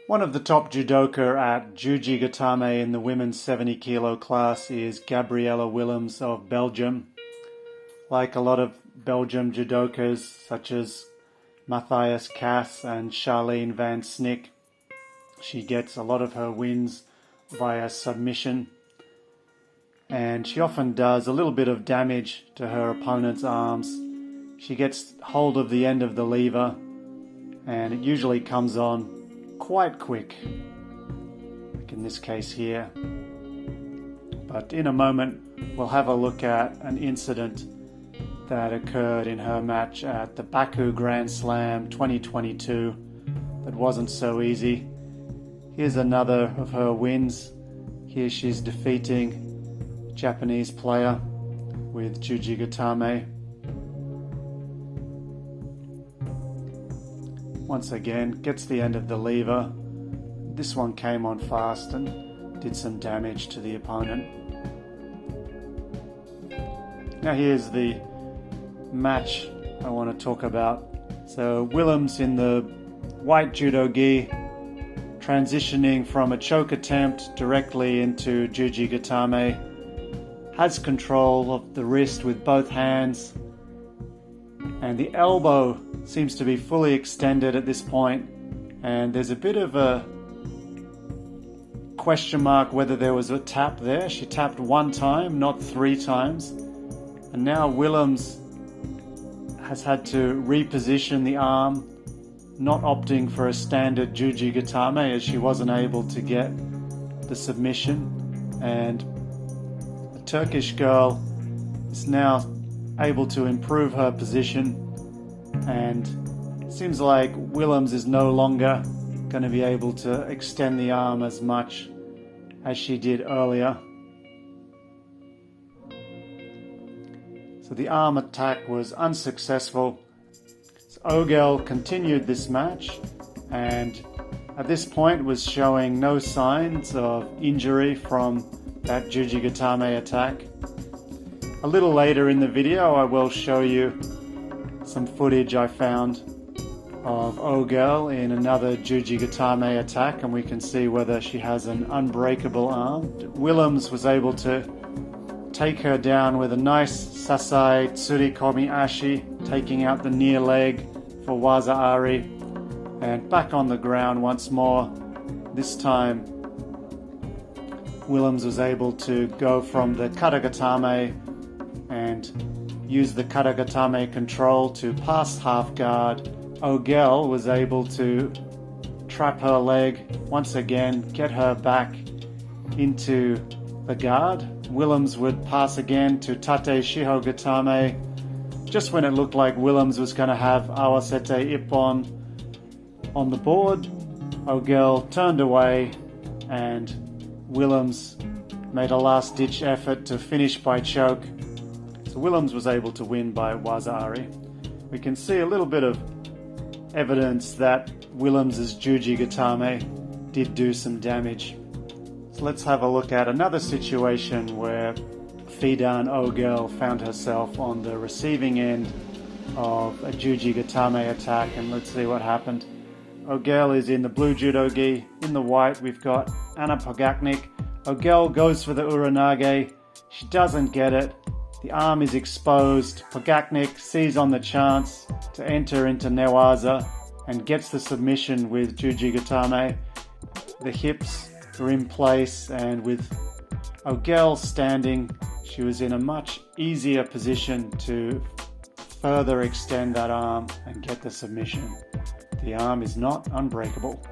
One of the top judoka at juji-gatame in the women's 70 kilo class is Gabriella Willems of Belgium. Like a lot of Belgium judokas such as Matthias Kass and Charlene van Snick, she gets a lot of her wins via submission, and she often does a little bit of damage to her opponent's arms. She gets hold of the end of the lever and it usually comes on quite quick, like in this case here. But in a moment we'll have a look at an incident that occurred in her match at the Baku Grand Slam 2022 that wasn't so easy. Here's another of her wins. Here she's defeating a Japanese player with juji-gatame. Once again, gets the end of the lever. This one came on fast and did some damage to the opponent. Now here's the match I want to talk about. So Willems in the white judo gi, transitioning from a choke attempt directly into juji-gatame, has control of the wrist with both hands, and the elbow seems to be fully extended at this point, and there's a bit of a question mark whether there was a tap there. She tapped one time, not three times, and now Willems has had to reposition the arm, not opting for a standard juji-gatame as she wasn't able to get the submission, and the Turkish girl is now able to improve her position, and it seems like Willems is no longer going to be able to extend the arm as much as she did earlier. So the arm attack was unsuccessful. So Ogel continued this match and at this point was showing no signs of injury from that juji-gatame attack. A little later in the video I will show you some footage I found of Ogel in another juji-gatame attack, and we can see whether she has an unbreakable arm. Willems was able to take her down with a nice sasai tsurikomi ashi, taking out the near leg for waza ari, and back on the ground once more. This time Willems was able to go from the katagatame and use the katagatame control to pass half guard. Ogel was able to trap her leg once again, get her back into the guard. Willems would pass again to tate shiho gatame. Just when it looked like Willems was going to have awasete ippon on the board, Ogel turned away and Willems made a last-ditch effort to finish by choke. So Willems was able to win by waza ari. We can see a little bit of evidence that Willems' juji-gatame did do some damage. So let's have a look at another situation where Fidan Ogel found herself on the receiving end of a juji-gatame attack, and let's see what happened. Ogel is in the blue judo gi. In the white we've got Anna Pogacnik. Ogel goes for the uranage. She doesn't get it. The arm is exposed. Pogacnik sees on the chance to enter into newaza and gets the submission with juji-gatame. The hips are in place, and with Ogel standing, she was in a much easier position to further extend that arm and get the submission. The arm is not unbreakable.